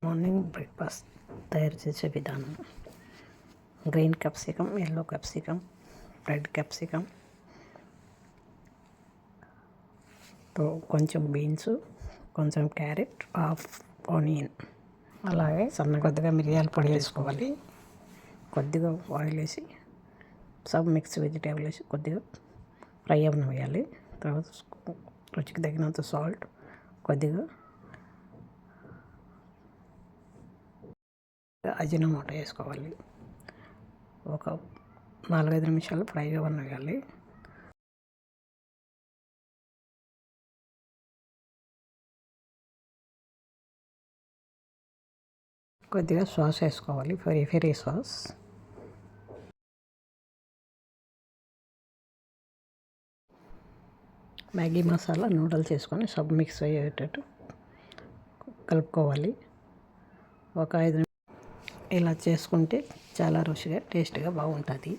Morning breakfast తయారు చేసే విధానం. Green capsicum, yellow capsicum, red capsicum, కొంచెం బీన్స్, కొంచెం క్యారెట్, హాఫ్ ఆనియన్, అలాగే కొద్దిగా మిరియాల పొడి వేసుకోవాలి. కొద్దిగా ఆయిల్ వేసి సబ్ మిక్స్ వెజిటేబుల్ వేసి కొద్దిగా ఫ్రై వేయాలి. తర్వాత రుచికి తగినంత సాల్ట్, కొద్దిగా అజినోమోటో వేసుకోవాలి. ఒక 4-5 నిమిషాలు ఫ్రై వేయాలి. కొద్దిగా సాస్ వేసుకోవాలి, fairy sauce. Maggi masala, noodles వేసుకొని సబ్ మిక్స్ అయ్యేటట్టు కలుపుకోవాలి. ఒక 5 నిమిషాలు ఇలా చేసుకుంటే చాలా రుచిగా టేస్ట్గా బాగుంటుంది.